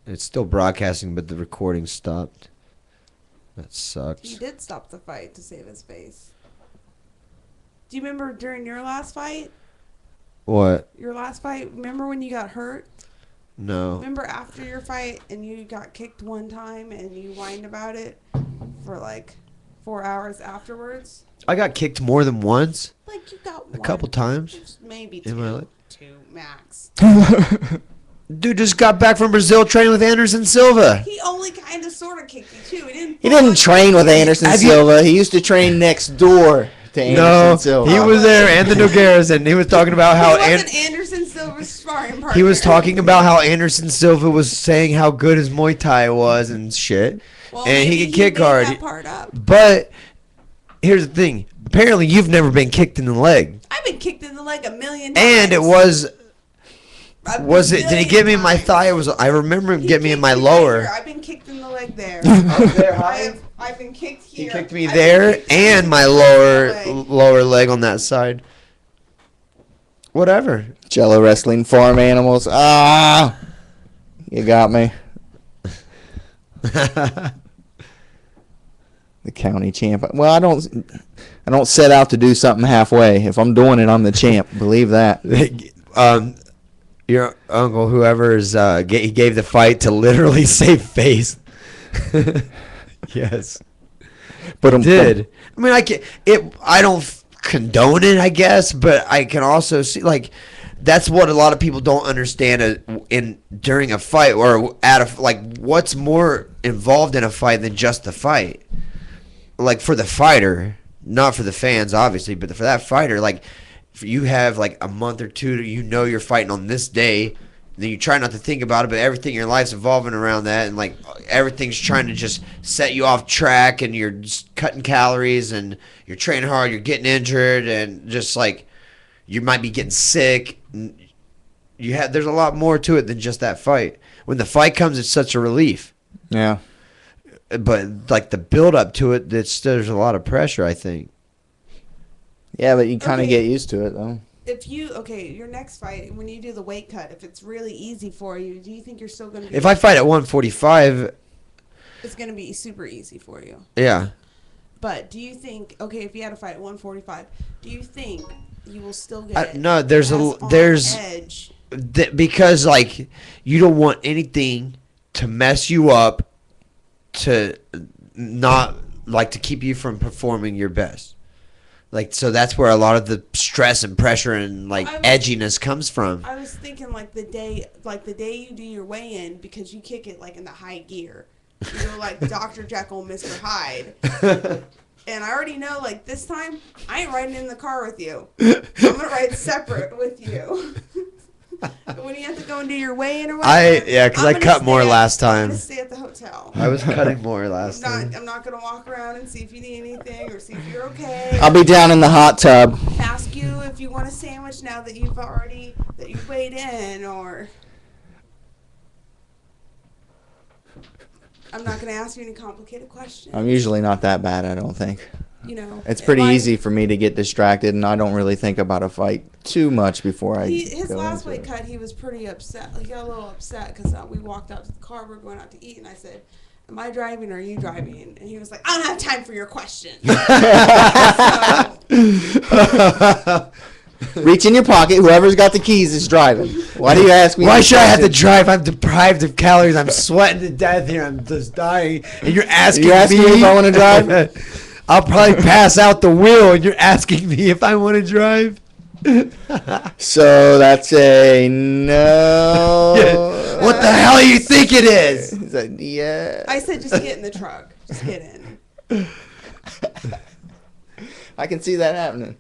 It's still broadcasting, but the recording stopped. That sucks. He did stop the fight to save his face. Do you remember during your last fight? What? Your last fight? Remember when you got hurt? No. Remember after your fight and you got kicked one time and you whined about it for like 4 hours afterwards? I got kicked more than once. Like you got A couple times. Maybe in my life. two max. Dude just got back from Brazil training with Anderson Silva. He only kind of sort of kicked you too. He didn't train with Anderson Silva. He used to train next door to Anderson Silva. He was there, Anthony Nogueira's, and he was talking about how he wasn't Anderson Silva's sparring partner. he was talking about how Anderson Silva was saying how good his Muay Thai was and shit, Well, and he maybe could kick made hard. that part up. But here's the thing: apparently, you've never been kicked in the leg, I've been kicked in the leg a million times. and it was. A Was it? Did he get me in my million thigh? times. I remember him He get me in kicked my right lower. here. I've been kicked in the leg there. there, I've been kicked He here. kicked me I've there been kicked and my lower leg on that side. Whatever. Jello wrestling farm animals. Ah, you got me. The county champ. Well, I don't set out to do something halfway. If I'm doing it, I'm the champ. Believe that. Your uncle, whoever is, he gave the fight to literally save face. Yes, But he did. I mean, I don't condone it, I guess, but I can also see like that's what a lot of people don't understand during a fight or what's more involved in a fight than just the fight. Like for the fighter, not for the fans, obviously, but for that fighter, like. You have like a month or two you're fighting on this day, then you try not to think about it, but everything in your life's evolving around that, and like everything's trying to just set you off track, and you're just cutting calories, and you're training hard, you're getting injured, and just like you might be getting sick. There's a lot more to it than just that fight. When the fight comes, it's such a relief. Yeah. But like the build up to it, there's a lot of pressure, I think. Yeah, but you kind of Okay. get used to it, though. If your next fight, when you do the weight cut, if it's really easy for you, do you think you're still going to be... If I fight at 145, It's going to be super easy for you. yeah. But do you think, if you had a fight at 145, do you think you will still get No, there's on edge? Because like you don't want anything to mess you up, to not like to keep you from performing your best. Like so that's where a lot of the stress and pressure and like edginess comes from. I was thinking like the day you do your weigh-in, because you kick it like in the high gear. You go like Dr. Jekyll, Mr. Hyde. And I already know, like, this time, I ain't riding in the car with you. I'm going to ride separate with you. When you have to go and do your weigh-in or whatever. Because I cut more last I'm time. going to stay at the hotel. I was cutting more last time. I'm not going to walk around and see if you need anything or see if you're okay. I'll be down in the hot tub. Ask you if you want a sandwich now that you've weighed in, or... I'm not going to ask you any complicated questions. I'm usually not that bad, I don't think. You know, It's pretty easy for me to get distracted, and I don't really think about a fight too much before I His go last into weight it. cut, he was pretty upset. He got a little upset because we walked out to the car. We were going out to eat, and I said, "Am I driving or are you driving?" And he was like, "I don't have time for your questions." Reach in your pocket. Whoever's got the keys is driving. Why do you ask me? Why should I have to drive? I'm deprived of calories. I'm sweating to death here. I'm just dying. And you're asking You asking me if I wanna drive? I'll probably pass out the wheel, and you're asking me if I want to drive. So that's a no. What the hell do you think it is? He's like, yeah. I said, "Just get in the truck. Just get in." I can see that happening.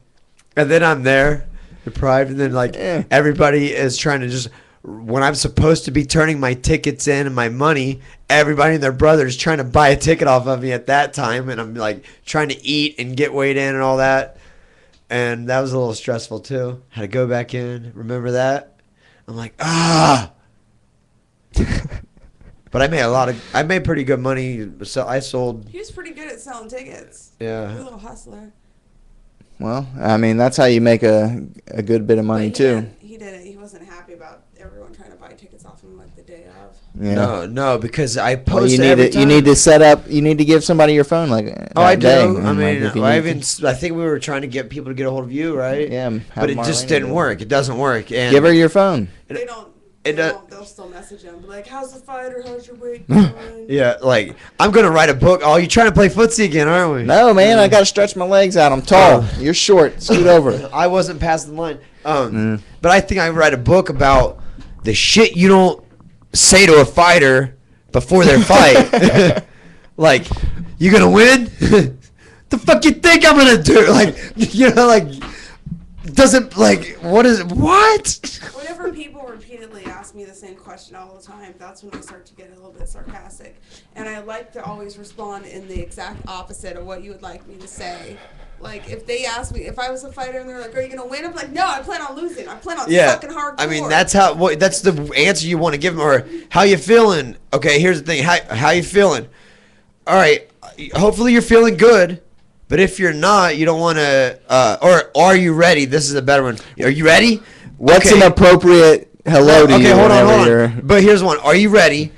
And then I'm there, deprived, and then like everybody is trying to just, when I'm supposed to be turning my tickets in and my money, everybody and their brother is trying to buy a ticket off of me at that time, and I'm like trying to eat and get weighed in and all that, and that was a little stressful too. Had to go back in. Remember that? I'm like, ah. But I made pretty good money. So I sold. He was pretty good at selling tickets. Yeah. He was a little hustler. Well, I mean, that's how you make a good bit of money, But too. He wasn't happy about everyone trying to buy tickets often like the day of. Yeah. No, because I Well, post you need every to time. you need to set up. You need to give somebody your phone like. Oh, I that do. day, I and, like, mean, if you I need to- even. I think we were trying to get people to get a hold of you, right? Yeah, have But it just Marlena didn't do it. work. It doesn't work. And Give her your phone. They don't. it does- They'll still message them. Be like, how's the fighter? How's your weight going? Yeah, like I'm gonna write a book. Oh, you trying to play footsie again, aren't we? No, man, I gotta stretch my legs out. I'm tall. You're short. Scoot over. I wasn't passing the line. But I think I write a book about the shit you don't say to a fighter before their fight. Like, you gonna win? The fuck you think I'm gonna do? Like, you know, like, doesn't like what is what? Whenever people repeatedly ask me the same question all the time, that's when I start to get a little bit sarcastic. And I like to always respond in the exact opposite of what you would like me to say. Like, if they ask me, if I was a fighter and they're like, are you going to win? I'm like, no, I plan on losing. I plan on Yeah, sucking hardcore. I mean that's that's the answer you want to give them. Or how you feeling? Okay, here's the thing. How you feeling? All right. Hopefully you're feeling good. But if you're not, you don't want to. Or are you ready? This is a better one. Are you ready? What's Okay. an appropriate hello to Okay, you? hold whenever on. you're- But here's one. Are you ready?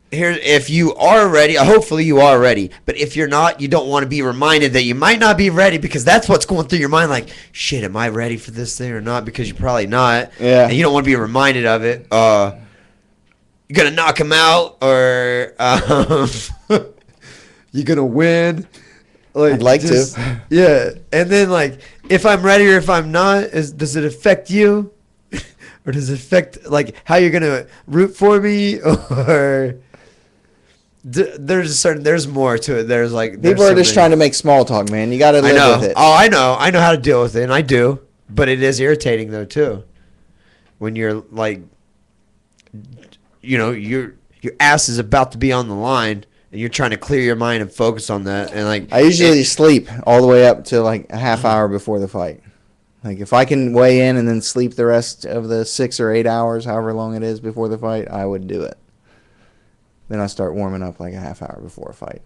Here, if you are ready, hopefully you are ready. But if you're not, you don't want to be reminded that you might not be ready, because that's what's going through your mind. Like, shit, am I ready for this thing or not? Because you're probably not. Yeah. And you don't want to be reminded of it. You're gonna knock him out, or you're gonna win. I'd like to. Yeah, and then like, if I'm ready or if I'm not, does it affect you, or does it affect like how you're gonna root for me, or there's more to it. There's like People are just trying to make small talk, man. You got to I live know. with it. Oh, I know how to deal with it, and I do. But it is irritating though too, when you're like, you know, your ass is about to be on the line, and you're trying to clear your mind and focus on that, and like I usually sleep all the way up to like a half hour before the fight. Like if I can weigh in and then sleep the rest of the 6 or 8 hours, however long it is before the fight, I would do it. Then I start warming up like a half hour before a fight.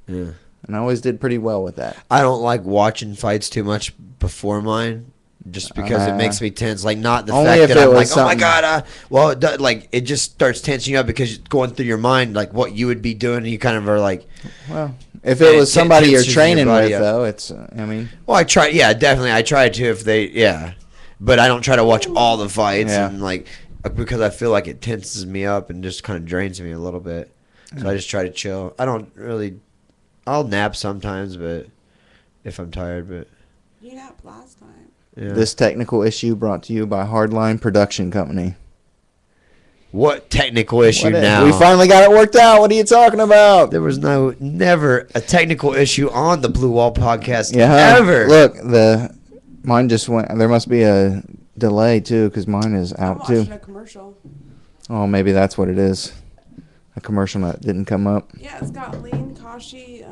Yeah. And I always did pretty well with that. I don't like watching fights too much before mine, just because it makes me tense. Like, not the Only fact if that it I'm was like, oh my something- god, well, like it just starts tensing you up because it's going through your mind, like what you would be doing, and you kind of are like, Well, if it Yeah, was it somebody you're tenses your training body with, up. though, it's, I mean, well, I try, yeah, definitely, I try to if they, yeah, but I don't try to watch all the fights, Yeah. and like because I feel like it tenses me up and just kind of drains me a little bit, so I just try to chill. I don't really, I'll nap sometimes, but if I'm tired, but You napped last time. yeah. this technical issue brought to you by Hardline Production Company. What technical issue What now? We finally got it worked out. What are you talking about? There was never a technical issue on the Blue Wall podcast Yeah. ever. Look, mine just went. There must be a delay too, because mine is I'm out too. watching a commercial. Oh, maybe that's what it is. A commercial that didn't come up. Yeah, it's got lean kashi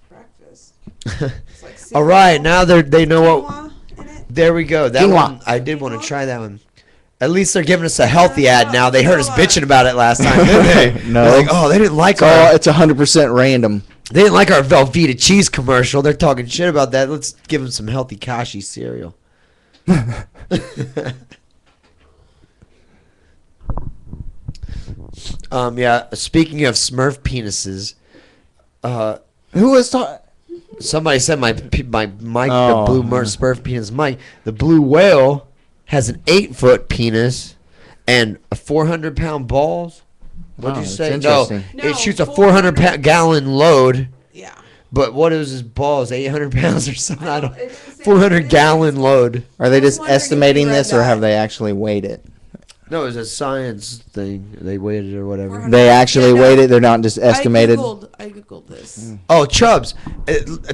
breakfast. It's like All right, now they know what. quinoa in it. There we go. That Quinoa. one I did want to try that one. At least they're giving us a healthy ad now. They heard us bitching about it last time, didn't they? No. They're like, oh, they didn't like It's 100% random. they didn't like our Velveeta cheese commercial. They're talking shit about that. Let's give them some healthy kashi cereal. Yeah. Speaking of Smurf penises, Who was talking? somebody said my Mike, Oh. the blue Smurf penis, Mike, the blue whale has an 8-foot penis and a 400-pound balls. What'd Wow, you that's say? interesting. No, No, it shoots a 400 400-gallon load. Yeah. But what is his balls? 800 pounds or something? I don't. It didn't say 400-gallon load. Are they I was just wondering if you estimating read this, or that. have they actually weighed it? No, it was a science thing. They weighed it or whatever. 400. They actually Yeah, no. weighed it. They're not just estimated. I googled this. Oh, Chubbs,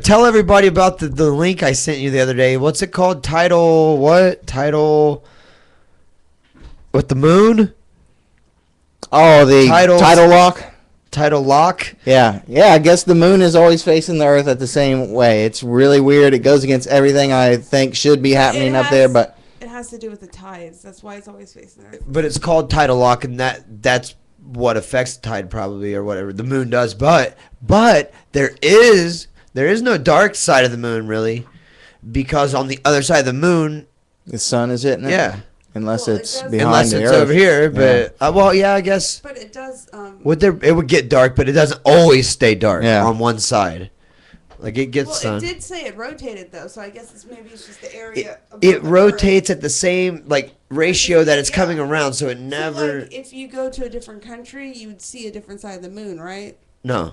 tell everybody about the link I sent you the other day. What's it called? Title what? Title with the moon? Oh, the Titles. tidal lock. Title lock? Yeah. I guess the moon is always facing the Earth at the same way. It's really weird. It goes against everything I think should be happening up there, but It has to do with the tides. That's why it's always facing the earth. But it's called tidal lock, and that's what affects the tide probably, or whatever the moon does. But there is no dark side of the moon really, because on the other side of the moon, the sun is hitting it. yeah, unless Well, it it's does- behind Unless the it's Earth. over here, but well, yeah, I guess But it does. it would get dark, but it doesn't always stay dark Yeah. on one side. Like it gets Well, sun. it did say it rotated though, so I guess maybe it's just the area. above It the rotates Earth. at the same like ratio that it's Yeah. coming around, so it So, never. like, if you go to a different country, you would see a different side of the moon, right? No,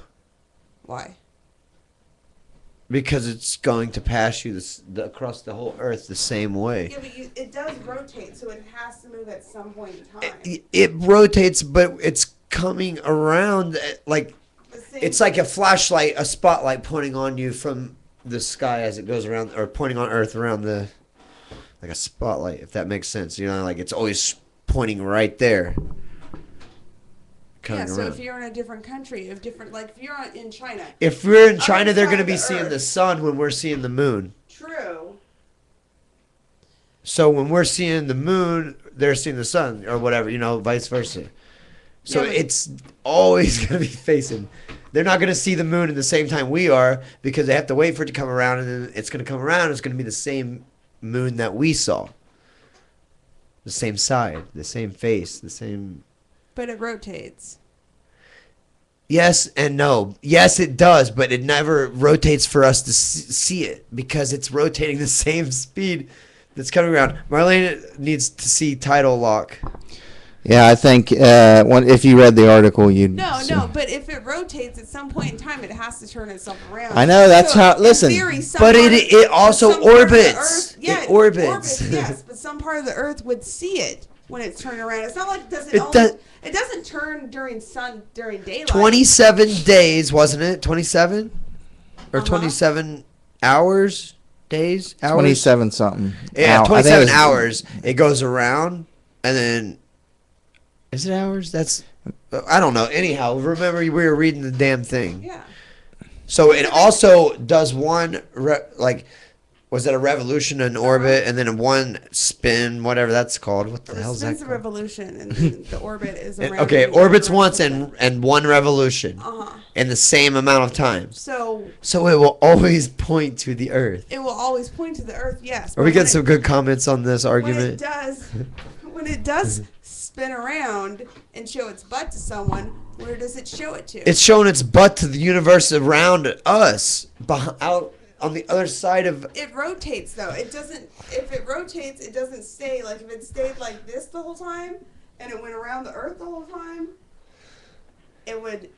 Why? because it's going to pass you across the whole Earth the same way. Yeah, but it does rotate, so it has to move at some point in time. It rotates, but it's coming around like The same- it's like a flashlight, a spotlight pointing on you from the sky as it goes around, or pointing on Earth around like a spotlight, if that makes sense. You know, like it's always pointing right there. Yeah, Coming so around. if you're in a different country, if you're in China, If we're in Other China, they're side going to of be the seeing the Earth. sun when we're seeing the moon. true. So when we're seeing the moon, they're seeing the sun, or whatever, you know, vice versa. So Yeah, but- it's always going to be facing. They're not going to see the moon at the same time we are because they have to wait for it to come around, and then it's going to come around. And it's going to be the same moon that we saw. The same side, the same face, the same. But it rotates. Yes and no. Yes, it does, but it never rotates for us to see it because it's rotating the same speed that's coming around. Marlene needs to see tidal lock. Yeah, I think if you read the article, you'd. No, see. no, but if it rotates at some point in time, it has to turn itself around. I know, that's how- in listen. theory, some But part it also some part of the orbits. Earth- yeah, It orbits. yes, but some part of the Earth would see it when it's turning around. It's not like it doesn't turn during daylight. 27 days, wasn't it? 27? Or Uh-huh. 27 hours? Days? Hours? 27 something. Yeah, I think it 27 was- hours. It goes around, and then. Is it hours? That's. I don't know. Anyhow, remember we were reading the damn thing. Yeah. So it also does one, was it a revolution in orbit, and then one spin, whatever that's called? What the The hell's that spin's a called? revolution, and then the orbit is And- around. okay, orbits once and one revolution Uh-huh. in the same amount of times. So So it will always point to the Earth. it will always point to the Earth. Yes. Are we but getting when some good comments on this When it argument? does, when it does spin around and show its butt to someone, where does it show it to? It's showing its butt to the universe around us, out on the other side of. It rotates though. It doesn't. If it rotates, it doesn't stay. Like if it stayed like this the whole time, and it went around the Earth the whole time, it would.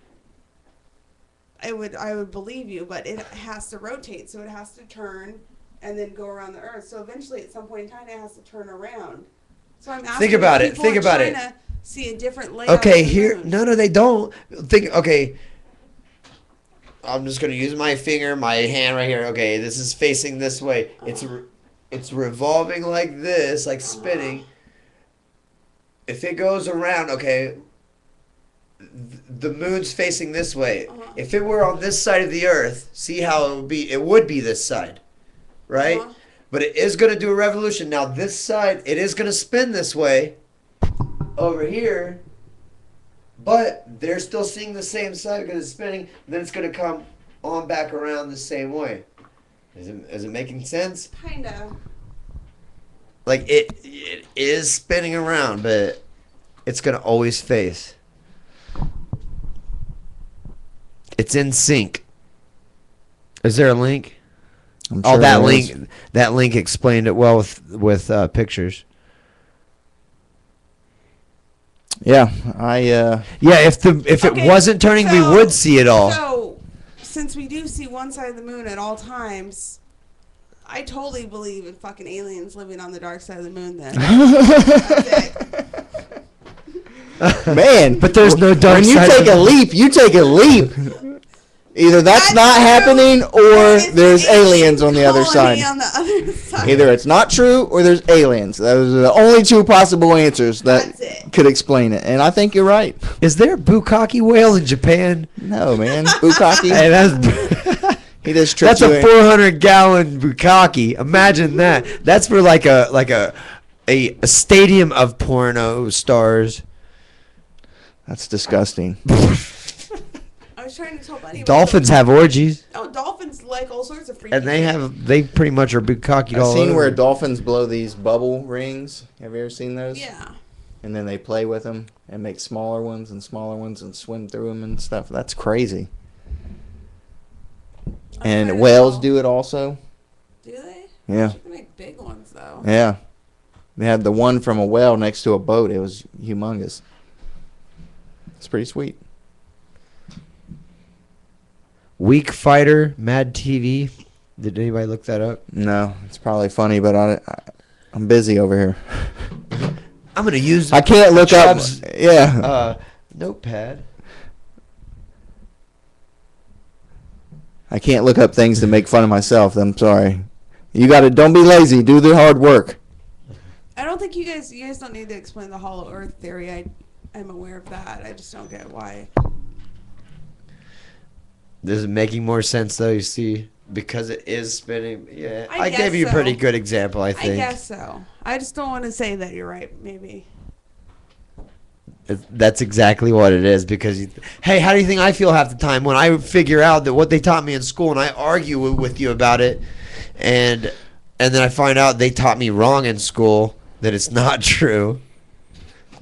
I would believe you, but it has to rotate, so it has to turn and then go around the Earth. So eventually, at some point in time, it has to turn around. So I'm asking. Think about if it, people think in about it. China See a different layout. Okay, of the here. moon. No, they don't. Okay. I'm just gonna use my finger, my hand right here. Okay, this is facing this way. It's revolving like this, like spinning. If it goes around, okay, the moon's facing this way. If it were on this side of the Earth, see how it would be? It would be this side, right? Uh-huh. But it is gonna do a revolution. Now this side, it is gonna spin this way, over here. But they're still seeing the same side because it's spinning. Then it's gonna come on back around the same way. Is it making sense? Kinda. Like it is spinning around, but it's gonna always face. It's in sync. Is there a link? I'm Oh, sure that there link. is. That link explained it well with pictures. Yeah, Yeah, if it Okay, wasn't turning, we so- would see it all. So, since we do see one side of the moon at all times, I totally believe in fucking aliens living on the dark side of the moon then. That's it. Man, But there's no dark When you side take of- a leap, you take a leap. Either that's That's not true. happening, or It's there's an aliens on the other colony side. On the other side. Either it's not true, or there's aliens. Those are the only two possible answers That's that it. could explain it. And I think you're right. Is there a bukkake whale in Japan? No, man, Bukaki. Hey, that's He just tricked that's you. a 400-gallon bukkake. Imagine that. That's for like a stadium of porno stars. That's disgusting. I was trying to tell Buddy. about Dolphins the- have orgies, Oh, dolphins like all sorts of freaky and shit. they pretty much are bukkakied I've all seen over. where dolphins blow these bubble rings. Have you ever seen those? Yeah. And then they play with them and make smaller ones and swim through them and stuff. That's crazy. I'm trying And to whales tell- do it also. Do they? Yeah. They make big ones though. Yeah. They had the one from a whale next to a boat. It was humongous. It's pretty sweet. Weak Fighter, Mad TV. Did anybody look that up? No, it's probably funny, but I'm busy over here. I'm gonna use. I can't look up. Chubb's, Yeah. Notepad. I can't look up things to make fun of myself. I'm sorry. You got to don't be lazy. Do the hard work. I don't think you guys don't need to explain the Hollow Earth theory. I'm aware of that. I just don't get why. This is making more sense though. You see, because it is spinning. Yeah, I I guess gave you a so. pretty good example. I I think guess so. I just don't want to say that you're right. Maybe. that's exactly what it is. Because hey, how do you think I feel half the time when I figure out that what they taught me in school and I argue with you about it, and then I find out they taught me wrong in school, that it's not true.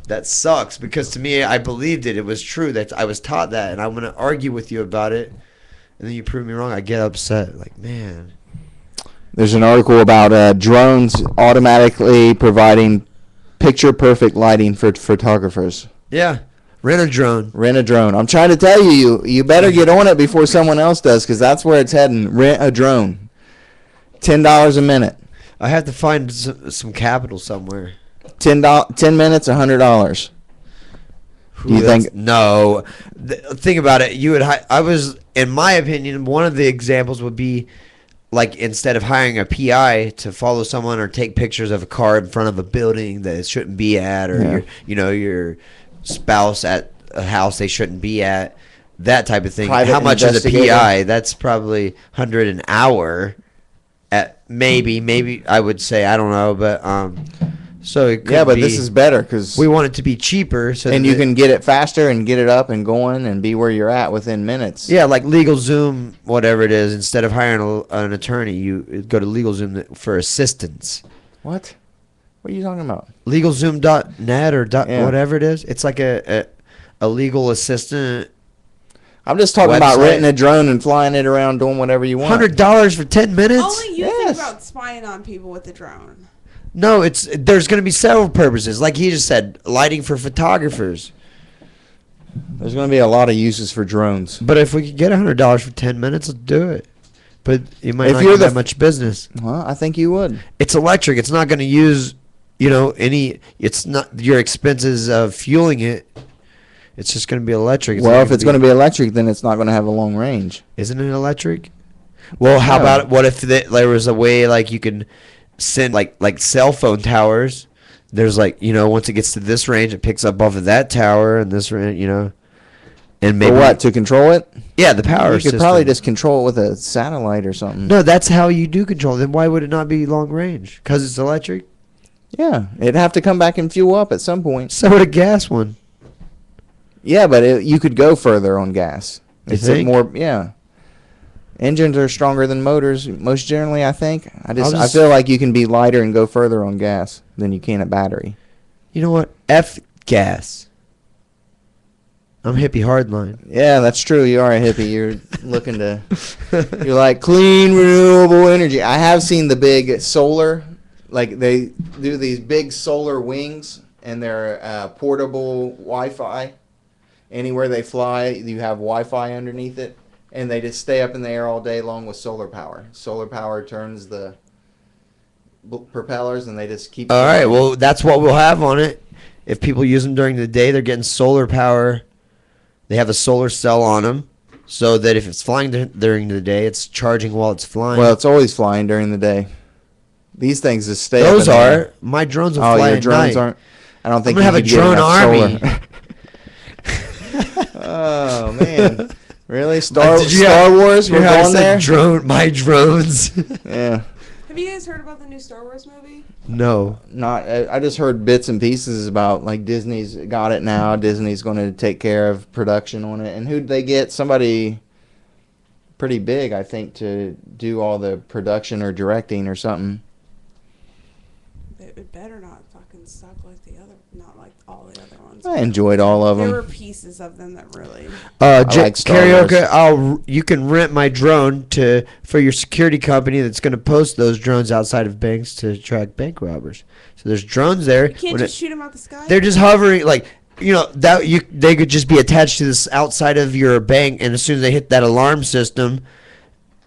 That sucks because to me I believed it. It was true that I was taught that, and I'm gonna argue with you about it, and then you prove me wrong. I get upset. Like, man. There's an article about drones automatically providing picture-perfect lighting for photographers. Yeah, rent a drone. Rent a drone. I'm trying to tell you, you better get on it before someone else does, because that's where it's heading. Rent a drone. $10 a minute. I have to find some capital somewhere. 10 minutes, $100. Do you think? No. Think about it. You would. I was, in my opinion, one of the examples would be, like, instead of hiring a PI to follow someone or take pictures of a car in front of a building that it shouldn't be at, or your spouse at a house they shouldn't be at, that type of thing. Private How much is a investigator. PI? That's probably 100 an hour. At maybe I would say, I don't know, but so it could Yeah, but be, this is better because we want it to be cheaper, so and that you can get it faster and get it up and going and be where you're at within minutes. Yeah, like LegalZoom, whatever it is. Instead of hiring an attorney, you go to LegalZoom for assistance. What? What are you talking about? LegalZoom.net or Yeah. whatever it is. It's like a legal assistant. I'm just talking about Website. renting a drone and flying it around, doing whatever you want. $100 for 10 minutes? Only you Yes. think about spying on people with the drone. No, there's going to be several purposes. Like he just said, lighting for photographers. There's going to be a lot of uses for drones. But if we could get $100 for 10 minutes, let's do it. But you might If not you're get the that much business. Well, I think you would. It's electric. It's not going to use, it's not your expenses of fueling it. It's just going to be electric. Well, if it's going to be electric, then it's not going to have a long range. Isn't it electric? Well, how No. about what if there was a way like you can send like cell phone towers? There's once it gets to this range, it picks up off of that tower and this range, and maybe For what? To control it? Yeah, the power. You could system. probably just control it with a satellite or something. No, that's how you do control. Then why would it not be long range? Because it's electric. Yeah, it'd have to come back and fuel up at some point. So would a gas one. Yeah, but you could go further on gas. You It's think? yeah. Engines are stronger than motors, most generally, I think. I just- feel like you can be lighter and go further on gas than you can at battery. You know what? F gas. I'm hippie hardline. Yeah, that's true. You are a hippie. You're looking to. You're like clean, renewable energy. I have seen the big solar, like they do these big solar wings, and they're portable Wi-Fi. Anywhere they fly, you have Wi-Fi underneath it, and they just stay up in the air all day long with solar power. Solar power turns the propellers, and they just keep. All right. Well, that's what we'll have on it. If people use them during the day, they're getting solar power. They have a solar cell on them, so that if it's flying during the day, it's charging while it's flying. Well, it's always flying during the day. These things just stay. those up in the are air. my drones will Oh, fly your at drones night. aren't. I don't think I'm gonna you have a could get drone enough army. solar. Oh man, really? Star Did you Star have- Wars? you We're hear how I going said there. my drones. Yeah. Have you guys heard about the new Star Wars movie? No. Not. I just heard bits and pieces about like Disney's got it now. Disney's going to take care of production on it, and who'd they get? Somebody pretty big, I think, to do all the production or directing or something. It better not fucking suck like the other, not like all the other ones. I enjoyed all of There were them. pieces of them that really. like Star Karaoke. You can rent my drone for your security company that's going to post those drones outside of banks to track bank robbers. So there's drones there. You can't When just shoot them out the sky. they're just hovering, like they could just be attached to this outside of your bank, and as soon as they hit that alarm system,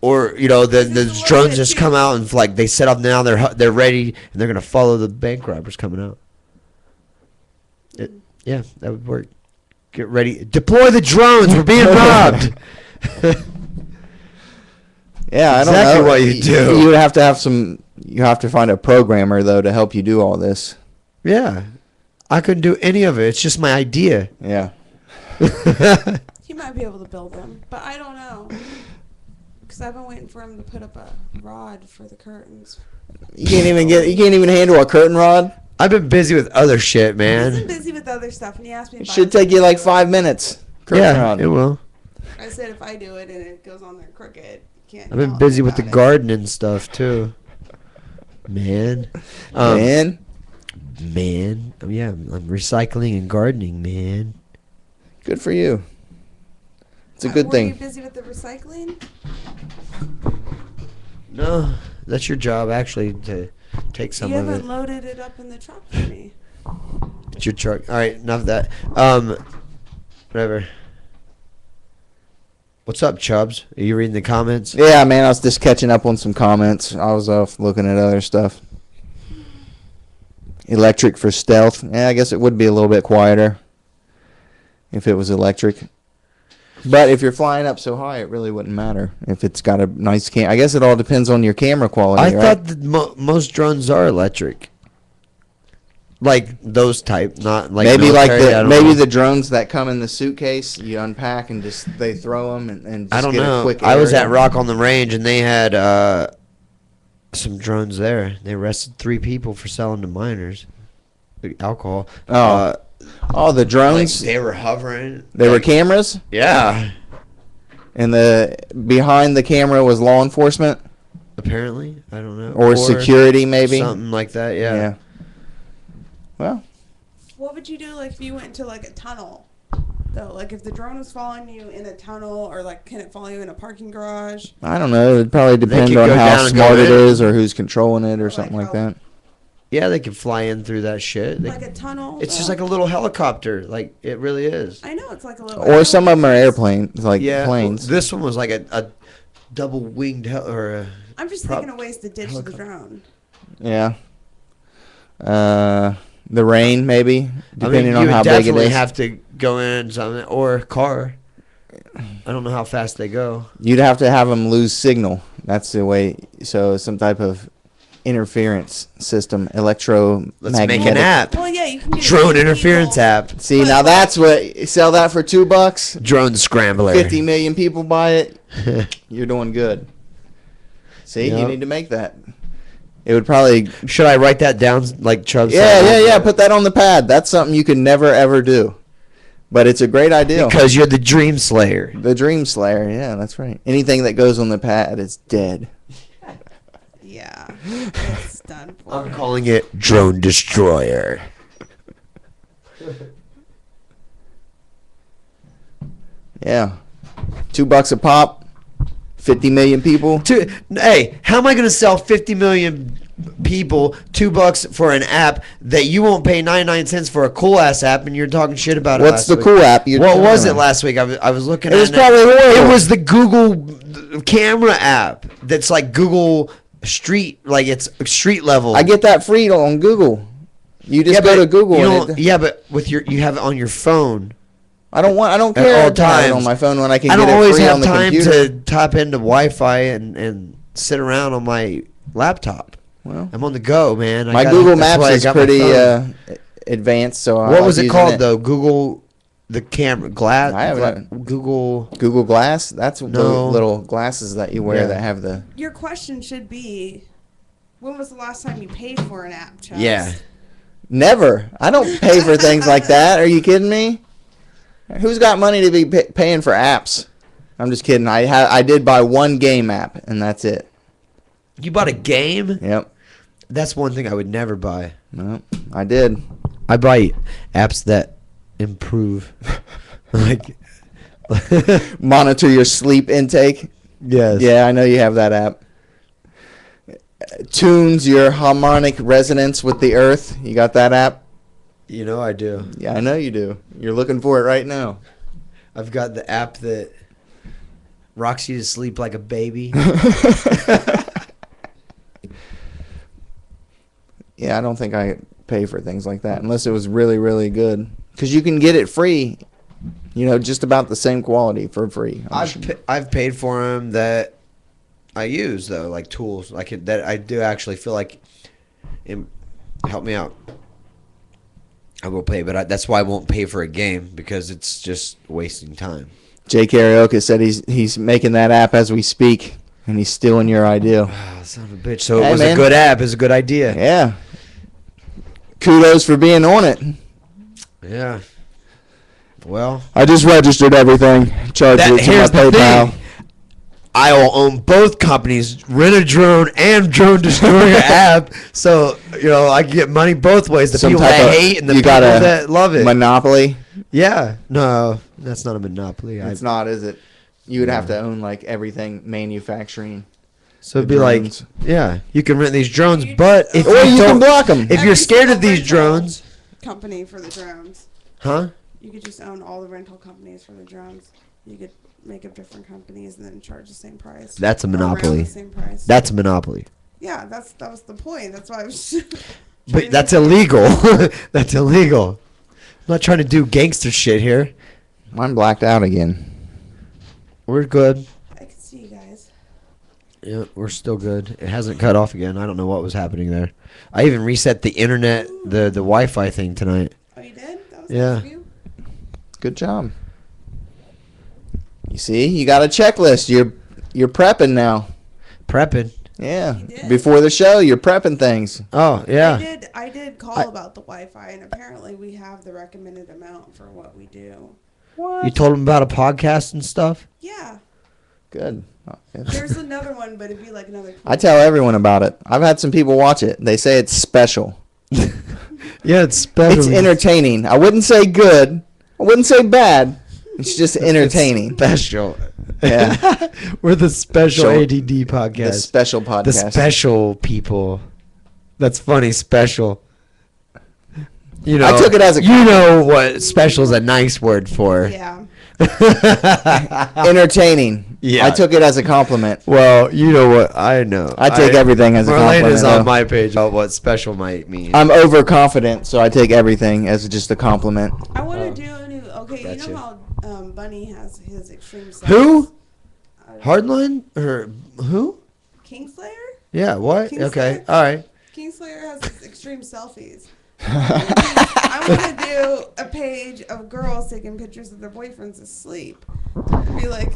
or then the This is drones what just it come is. out and like they set up now. They're ready and they're going to follow the bank robbers coming out. Yeah, that would work. Get ready. Deploy the drones. We're being robbed. Yeah, I don't Exactly know what you do. You would have to have some. You have to find a programmer though to help you do all this. Yeah. I couldn't do any of it. It's just my idea. Yeah. He might be able to build them, but I don't know. Because I've been waiting for him to put up a rod for the curtains. You can't even handle a curtain rod. I've been busy with other shit, He's man. busy with other stuff, and he asked me. It if I should was take you gonna like do it. 5 minutes. Curtain Yeah, rod. it will. I said if I do it and it goes on there crooked, can't. I've been yell busy with the about it. gardening stuff too. Man. Man, Yeah, I'm recycling and gardening, man. good for you. It's a Were good you thing. busy with the recycling? No, that's your job actually to take some You of haven't it. loaded it up in the truck for me. It's your truck. All right, enough of that. Whatever. What's up, Chubbs? Are you reading the comments? Yeah, man, I was just catching up on some comments. I was off looking at other stuff. Electric for stealth. Yeah, I guess it would be a little bit quieter if it was electric. But if you're flying up so high, it really wouldn't matter if it's got a nice cam. I guess it all depends on your camera quality, I right? thought that most drones are electric. Like those type, not like maybe like military, I don't know. the drones that come in the suitcase, you unpack and just they throw them and just I don't get know. a quick I was area. at Rock on the Range and they had some drones there. They arrested 3 people for selling to minors alcohol. Oh. Oh, the Like drones. they were hovering. They were like, cameras, Yeah. and the behind the camera was law enforcement Apparently, I don't know. or security, maybe. something like that. Yeah. Well, What would you do like if you went into like a tunnel? Though, like if the drone was following you in a tunnel, or like can it follow you in a parking garage? I don't know. It'd probably depend could on go how down and go smart it in. is or who's controlling it or Or something like like that. Yeah, they can fly in through that shit. Like a tunnel. It's just like a little helicopter. Like it really is. I know it's like a little. Or some of them are airplanes, like Yeah. planes. This one was like a double winged or a. I'm just prop- thinking of ways to ditch the helicopter. drone. Yeah. The rain, maybe, depending I mean, on you how would big it definitely is. have to go in something or car. I don't know how fast they go. You'd have to have them lose signal. That's the way. So some type of interference system, electromagnetic. Let's make an app. Well, yeah, you can get Drone 50 interference people. app. See, But now like- that's what sell that for $2. Drone scrambler. 50 million people buy it. You're doing good. See, you Yep. need to make that. It would probably. Should I write that down like Chubb Yeah, said? yeah, yeah. Put that on the pad. That's something you could never ever do, but it's a great idea. Because you're the dream slayer. The Dream Slayer. Yeah, that's right. Anything that goes on the pad is dead. Yeah, it's done for. I'm calling it Drone Destroyer. Yeah, $2 a pop. 50 million people. Hey, how am I going to sell 50 million people $2 for an app that you won't pay 99 cents for a cool ass app, and you're talking shit about it? What's last the week? cool app? You're What was talking it about? last week? I was looking It at was it. probably horrible. It was the Google camera app that's like Google Street, like it's street level. I get that free on Google. You just go but to Google. you and don't- it, yeah, but with you have it on your phone. I don't At care all to have it on times. my phone when I can I don't get it always free have on the time computer. to tap into Wi-Fi and sit around on my laptop. Well, I'm on the go, man. my Google that's why Maps I is got my pretty phone. advanced. So What was it called though? Google, the camera glass. I haven't- Google. Google Glass. That's the No. little glasses that you wear Yeah. that have the. Your question should be, When was the last time you paid for an app, Chubbs? Yeah. Never. I don't pay for things like that. Are you kidding me? Who's got money to be paying for apps? I'm just kidding. I did buy one game app, and that's it. You bought a game? Yep. That's one thing I would never buy. No, I did. I buy apps that improve. Like Monitor your sleep intake. yes. Yeah, I know you have that app. Tunes your harmonic resonance with the earth. You got that app? You know I do. Yeah, I know you do. You're looking for it right now. I've got the app that rocks you to sleep like a baby. Yeah, I don't think I pay for things like that unless it was really, really good. Because you can get it free, just about the same quality for free. I've paid for them that I use though, like tools. That I do actually feel like help me out. I will pay, but that's why I won't pay for a game because it's just wasting time. Jay Karaoke said he's making that app as we speak, and he's stealing your idea. Ah, son of a bitch. So Hey, it was man. a good app. It was a good idea. Yeah. Kudos for being on it. Yeah. Well, I just registered everything. Charged it to my here's the PayPal. thing. I will own both companies, Rent a Drone and Drone Destroyer app. So, I can get money both ways. The Some people type that of- hate and the you people got a that love it. Monopoly. Yeah. No, that's not a monopoly. It's not, is it? You would have to own like everything manufacturing. So it'd the be like, drones. yeah, you can rent these drones, but if Or you don't- can block them. if you're Every scared of single these rental drones, company for the drones. huh? You could just own all the rental companies for the drones. You could make up different companies and then charge the same price. That's a Or around monopoly. the same price. That's a monopoly. Yeah, that was the point. That's why I was. But that's illegal. That's illegal. I'm not trying to do gangster shit here. Mine blacked out again. We're good. I can see you guys. Yeah, we're still good. It hasn't cut off again. I don't know what was happening there. I even reset the internet, the Wi-Fi thing tonight. Oh, you did? That was Yeah. nice of you. Good job. You see, you got a checklist. You're prepping now. Prepping. Yeah. You did. Before the show, you're prepping things. Oh yeah. I did call about the Wi-Fi, and apparently we have the recommended amount for what we do. What? You told them about a podcast and stuff. Yeah. Good. Oh, yeah. There's another one, but it'd be like another. I tell everyone about it. I've had some people watch it. They say it's special. Yeah, it's special. It's entertaining. I wouldn't say good. I wouldn't say bad. It's just entertaining. Special. Yeah. We're the special Show- ADD The podcast. special podcast. The special people. That's funny. Special. I took it as a You know what special is a nice word for. Yeah. entertaining. Yeah. I took it as a compliment. Well, you know what I know. I take everything as a compliment. Marlene is on though. my page about what special might mean. I'm overconfident, so I take everything as just a compliment. I want to Oh. do a new. Okay, Gotcha. you know how Bunny has his extreme. Who? Uh, Hardline or who? Kingslayer? Yeah. What? Kingslayer? Okay. All right. Kingslayer has his extreme selfies. I want to do a page of girls taking pictures of their boyfriends asleep. Be like,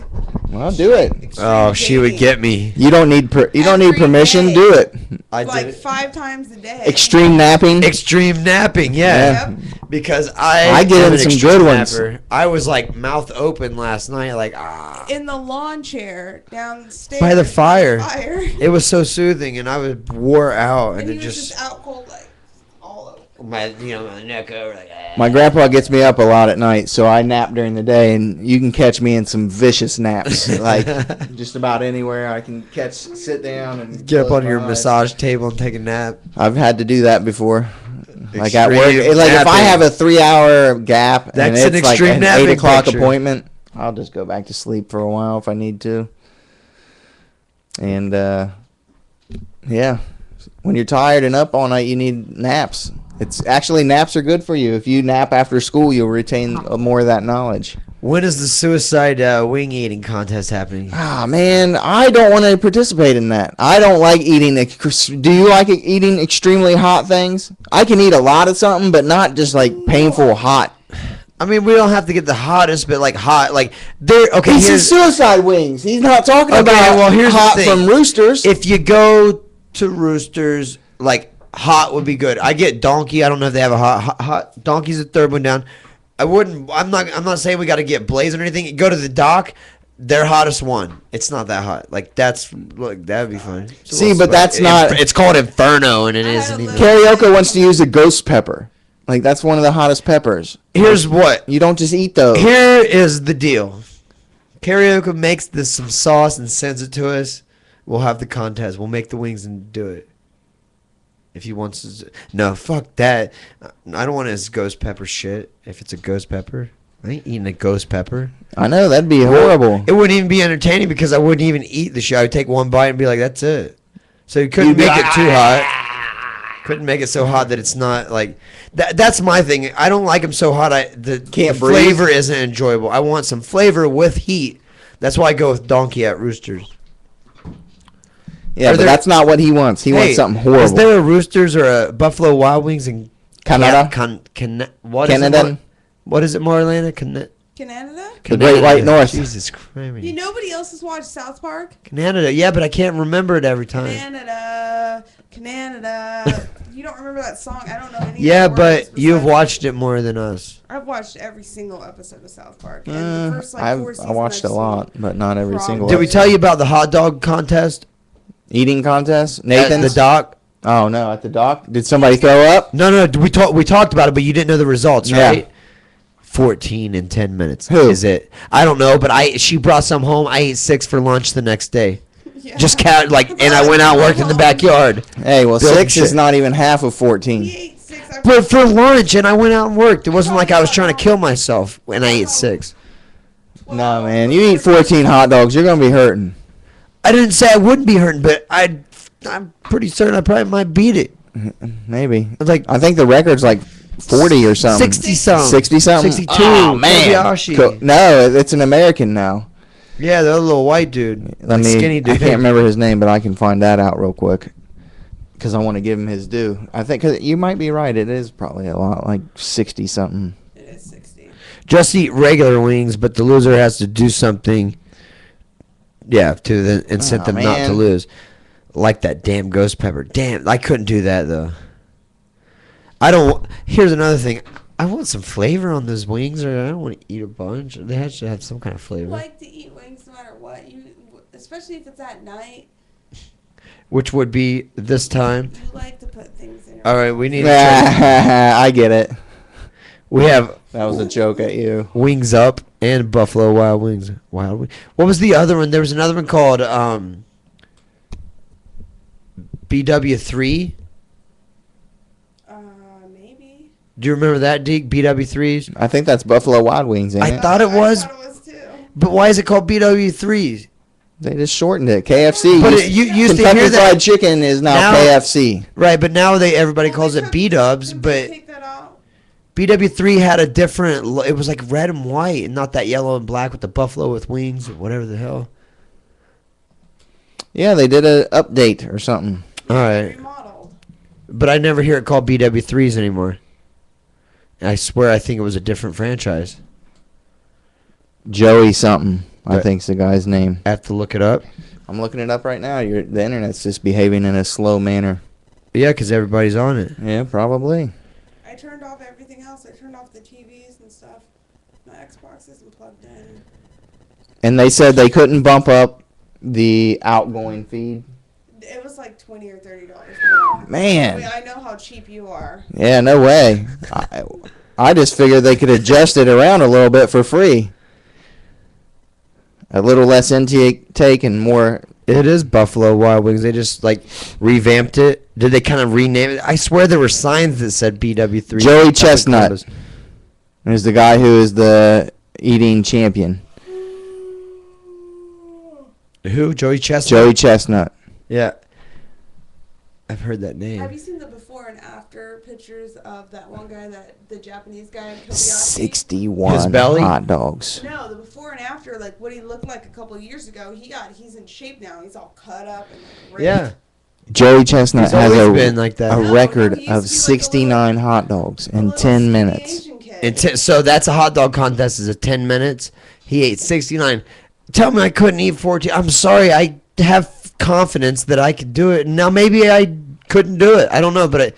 Well, do it. extreme Oh, she would dating. get me. You don't need Every permission. day. Do it. I like did it. 5 times a day. Extreme napping. Extreme napping, yeah. Yep. Because I I get am in an some good extreme ones. napper. I was like mouth open last night, like In the lawn chair downstairs. By the fire. Fire. It was so soothing, and I was wore out, and And he it was just just out cold, like all over. my my neck over like. My grandpa gets me up a lot at night, so I nap during the day, and you can catch me in some vicious naps. Like just about anywhere I can sit down and Get up close on your my eyes. massage table and take a nap. I've had to do that before. Like at work, Extreme like if I napping. have a 3-hour gap and That's an it's like extreme an napping 8 o'clock picture. appointment, I'll just go back to sleep for a while if I need to. And yeah, when you're tired and up all night, you need naps. It's actually naps are good for you. If you nap after school, you'll retain more of that knowledge. When is the suicide wing eating contest happening? Ah, man, I don't want to participate in that. I don't like eating. Do you like eating extremely hot things? I can eat a lot of something, but not just like painful hot. I mean, we don't have to get the hottest, but like hot, like there. Okay, These are here's suicide wings. He's not talking Okay, about well, here's the hot thing. from roosters. if you go to Roosters. Like hot would be good. I get Donkey. I don't know if they have a hot. Donkey's the third one down. I wouldn't. I'm not saying we got to get Blazing or anything. Go to the dock. Their hottest one. It's not that hot. Like that'd be fun. See, but that's not. It's called Inferno, and it I isn't had a even. little- Karaoke wants to use a ghost pepper. Like that's one of the hottest peppers. Here's what. You don't just eat those. Here is the deal. Karaoke makes this some sauce and sends it to us. We'll have the contest. We'll make the wings and do it. If he wants to. No, fuck that. I don't want his ghost pepper shit. If it's a ghost pepper. I ain't eating a ghost pepper. I know that'd be horrible. It wouldn't even be entertaining because I wouldn't even eat the shit. I would take one bite and be like, that's it. So you couldn't You'd be make like, it too hot. Couldn't make it so hot that it's not like that's my thing. I don't like them so hot. The Can't breathe. flavor isn't enjoyable. I want some flavor with heat. That's why I go with Donkey at Roosters. Yeah, Are but there- that's not what he wants. He wants something horrible. Is there a Roosters or a Buffalo Wild Wings in Canada? what is it? Canada? What is it more, Atlanta? Canada? The Great White North. Jesus Christ. You nobody else has watched South Park? Canada. Yeah, but I can't remember it every time. Canada. You don't remember that song? I don't know any. Yeah, of the words but you've besides- watched it more than us. I've watched every single episode of South Park. And the first, like, I've 4 I seasons watched a I've lot, seen. but not every Probably. single. Did we episode. tell you about the hot dog contest Eating contest? at Nathan's? the dock? Oh no, at the dock. Did somebody throw up? No, we talked about it, but you didn't know the results, Yeah. right? 14 in 10 minutes. Who? Is it? I don't know, but she brought some home. I ate 6 for lunch the next day. Yeah. Just count and I went out and worked in the backyard. Hey, well, Building 6 is shit. not even half of 14. He ate 6. But for lunch, and I went out and worked. It wasn't like I was trying to kill myself when I ate 6. No, man, you eat 14 hot dogs, you're gonna be hurting. I didn't say I wouldn't be hurting, but I'm pretty certain I probably might beat it. Maybe. Like I think the record's like 40 or something. 60 something. 60 something. 62. Oh man. Kobayashi. No, it's an American now. Yeah, the other little white dude. Let Like me. skinny dude. I can't remember his name, but I can find that out real quick. Because I want to give him his due. I think cause you might be right. It is probably a lot, like 60 something. It is 60. Just eat regular wings, but the loser has to do something. Yeah, to then incent Aw, them not to man. lose. Like that damn ghost pepper. Damn, I couldn't do that though. I don't. Here's another thing. I want some flavor on those wings, or I don't want to eat a bunch. They have to have some kind of You flavor. like to eat wings no matter what. Especially if it's at night. Which would be this time. You like to put things in your All right, we need. To check. I get it. We have That was a joke at you. Wings Up and Buffalo Wild Wings. Wild Wings. What was the other one? There was another one called BW3. Maybe. Do you remember that, Deke? BW3s? I think that's Buffalo Wild Wings, ain't I it? thought it was, I thought it was too. but why is it called BW3s? They just shortened it. KFC. But you used to Kentucky hear that. Fried Chicken is now Now- KFC. Right, but now everybody calls Well, it they B-dubs, took- they but take that out. BW3 had a different, it was like red and white, and not that yellow and black with the buffalo with wings or whatever the hell. Yeah, they did a update or something. All right. Remodeled. But I never hear it called BW3s anymore. I swear I think it was a different franchise. Joey something, I Right. think's the guy's name. I have to look it up. I'm looking it up right now. The internet's just behaving in a slow manner. Yeah, because everybody's on it. Yeah, probably. I turned off everything else. I turned off the TVs and stuff. My Xbox isn't plugged in. And they said they couldn't bump up the outgoing feed. It was like $20 or $30 more. Man. I mean, I know how cheap you are. Yeah, no way. I just figured they could adjust it around a little bit for free. A little less intake and more. It is Buffalo Wild Wings. They just like revamped it. Did they kind of rename it? I swear there were signs that said BW3. Joey Chestnut is the guy who is the eating champion. Who? Joey Chestnut? Joey Chestnut. Yeah. I've heard that name. Have you seen the before and after pictures of that one guy, the Japanese guy in Kobayashi? 61 His belly? hot dogs. No, the before and after, like what he looked like a couple of years ago. He's in shape now. He's all cut up and ripped. Yeah. Joey Chestnut He's has always a, been like that. a No, record he used to be of like a 69 hot dogs A in little 10 skinny minutes. Asian kid. So that's a hot dog contest. Is 10 minutes. He ate 69. Tell me I couldn't eat 14. I'm sorry. I have confidence that I could do it. Now maybe I couldn't do it. I don't know, but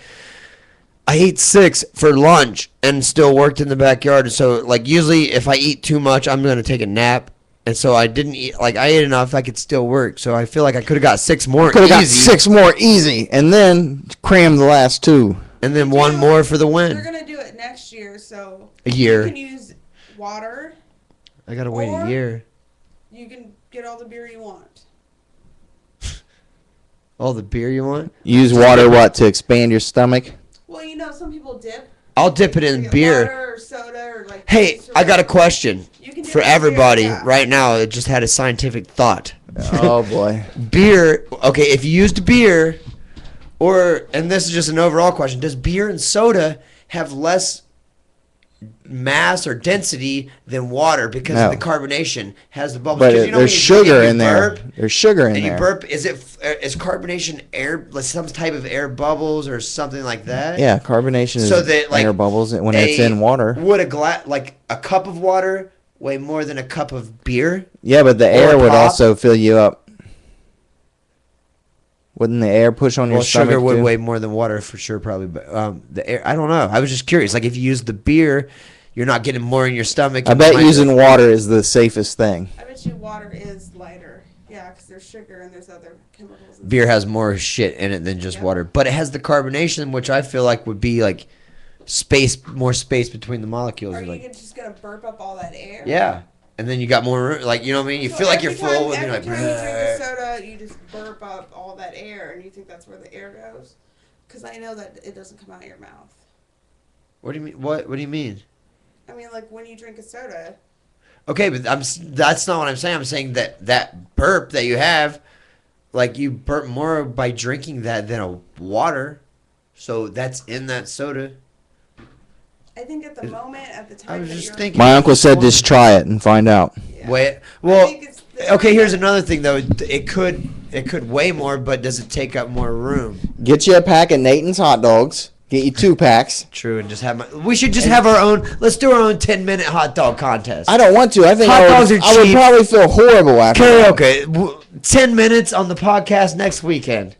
I ate 6 for lunch and still worked in the backyard. So like usually if I eat too much, I'm gonna take a nap. And so I didn't eat. Like I ate enough, I could still work. So I feel like I could have got 6 more. Could have got easy, 6 more easy, and then cram the last 2. and then one more for the They're win. gonna do it next year, so A year. you can use water. I gotta wait Or- a year. You can get all the beer you want. All the beer you want? Use water what to expand your stomach? Well, you know, some people dip. I'll dip it They in get beer. Water or soda or like. Hey, juice or I got a whatever. question You can dip for it in beer, everybody yeah. right now. It just had a scientific thought. Oh boy. Beer. Okay, if you used beer, and this is just an overall question: does beer and soda have less mass or density than water because No. of the carbonation has the bubbles? But 'Cause you know there's when you drink sugar and you in there. burp, There's sugar in and you there. burp. Is carbonation air, like some type of air bubbles or something like that? Yeah, carbonation is So that, like, air bubbles when it's in water. Would a cup of water weigh more than a cup of beer? Yeah, but the air would pop? also fill you up. Wouldn't the air push on your Well, stomach sugar would too? weigh more than water for sure, probably. But the air, I don't know. I was just curious. Like if you use the beer, you're not getting more in your stomach. I You bet might- using water is the safest thing. I bet you water is lighter. Yeah, because there's sugar and there's other chemicals. And beer has more shit in it than just Yeah. water, but it has the carbonation, which I feel like would be like more space between the molecules. Are you Like, just gonna burp up all that air? yeah, and then you got more room. Like you know what I mean? You So feel like you're every full, time- and you're like. every time you drink a "Bleh." soda, you just burp up all that air, and you think that's where the air goes. Because I know that it doesn't come out of your mouth. What do you mean? What do you mean? I mean, like when you drink a soda, Okay, but that's not what I'm saying. I'm saying that burp that you have, like you burp more by drinking that than a water. So that's in that soda. I think at the moment, at the time, I was that just you're- thinking. My uncle said just try it and find out. Yeah. Wait. I Well, think it's the okay. time Here's that- another thing though. It could weigh more, but does it take up more room? Get you a pack of Nathan's hot dogs. Get you 2 packs. True, and just have we should just have our own. Let's do our own 10-minute hot dog contest. I don't want to. I think Hot I dogs would, are I would cheap. probably feel horrible after that. Karaoke. 10 minutes on the podcast next weekend.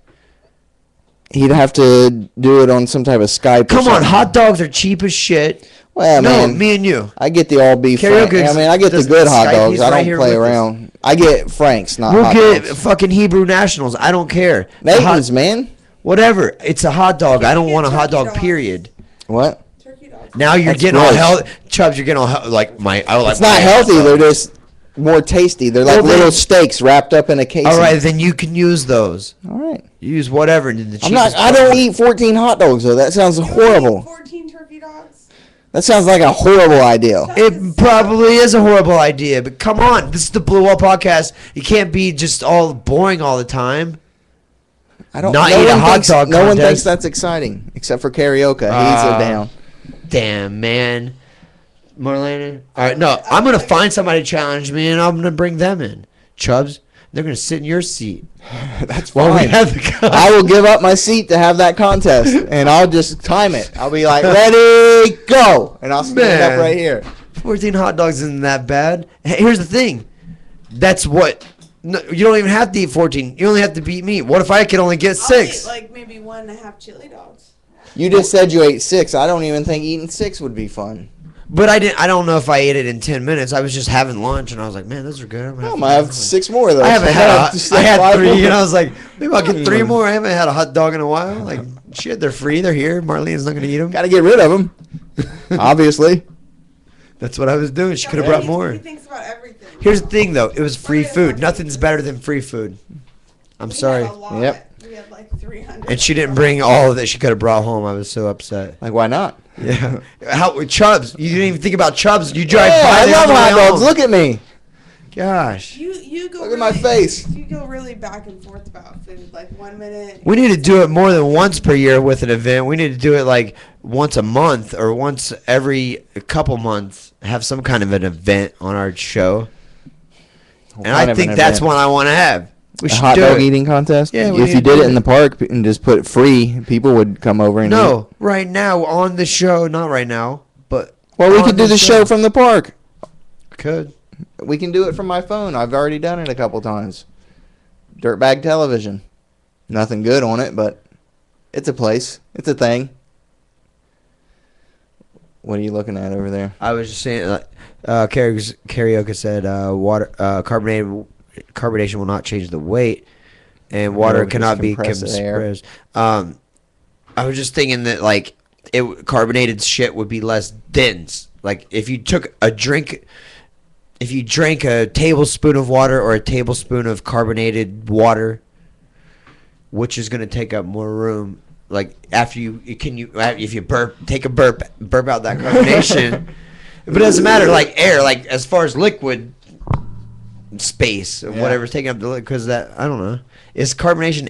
He'd have to do it on some type of Skype. or Come on, something. hot dogs are cheap as shit. Well, No, man, me and you. I get the all beef. Karaoke I mean, I get the does good hot Skype, dogs. he's I right don't here play with us. around. I get Frank's, not We'll hot get dogs. fucking Hebrew Nationals. I don't care. The hot- Nathan's, man. whatever. It's a hot dog. I don't Get want a hot turkey dog. dogs. Period. What? Turkey dogs. Now you're That's getting all gross. healthy. Chubbs, you're getting all like my. I like It's not my healthy. hot They're dog. just more tasty. They're like Well, then- little steaks wrapped up in a casing. All right, then you can use those. All right. Use whatever. The I'm not. cheapest I don't eat 14 hot dogs though. That sounds You wanna eat horrible. 14 turkey dogs. That sounds like a horrible idea. It probably is a horrible idea, but come on, this is the Blue Wall Podcast. You can't be just all boring all the time. I don't. Not no eat a one hot thinks, dog No one contest. thinks that's exciting, except for karaoke. He's Ah. down. Damn, man. Marlena? All right, no, I'm going to find somebody to challenge me, and I'm going to bring them in. Chubbs, they're going to sit in your seat. That's While we fine. have the con- I will give up my seat to have that contest, and I'll just time it. I'll be like, ready, go, and I'll stand Man. up right here. 14 hot dogs isn't that bad. Hey, here's the thing. That's what... No, you don't even have to eat 14. You only have to beat me. What if I could only get I'll 6? eat like maybe 1.5 chili dogs. You just said you ate 6. I don't even think eating 6 would be fun. But I didn't. I don't know if I ate it in 10 minutes. I was just having lunch, and I was like, "Man, those are good." I'm gonna I have might have 6 more though. I haven't had. Just I had like 3, five and more. I was like, "Maybe I'll get 3 more." I haven't had a hot dog in a while. Like, shit, they're free. They're here. Marlene's not gonna eat them. Gotta get rid of them. Obviously. That's what I was doing. She So could have he- brought more. He thinks about everything. Here's the thing, though. It was free food. Nothing's better than free food. I'm We sorry. had a lot. Yep. We had like 300. And she didn't bring all of it. She could have brought home. I was so upset. Like, why not? Yeah. How Chubbs? You didn't even think about Chubbs. You drive Yeah, by I them love on the hot way dogs. home. Look at me. Gosh. You go. Look at my really- face. You go really back and forth about food. Like 1 minute. We need to do it more than once per year with an event. We need to do it like once a month or once every couple months. Have some kind of an event on our show. And I think that's what I want to have. We A should hot do dog it. eating contest? Yeah, we if need you to did do it in the park and just put it free, people would come over and eat. No, right now on the show. Not right now, but Well, we on could do the show from the park. Could. We can do it from my phone. I've already done it a couple times. Dirtbag Television. Nothing good on it, but it's a place. It's a thing. What are you looking at over there? I was just saying, karaoke said water carbonation will not change the weight, and water just cannot be compressed air. compressed. I was just thinking that like carbonated shit would be less dense. Like if you drank a tablespoon of water or a tablespoon of carbonated water, which is going to take up more room? Like if you take a burp out that carbonation, but it doesn't matter. Like air, like as far as liquid space or Yeah. whatever's taking up the because that I don't know. Is carbonation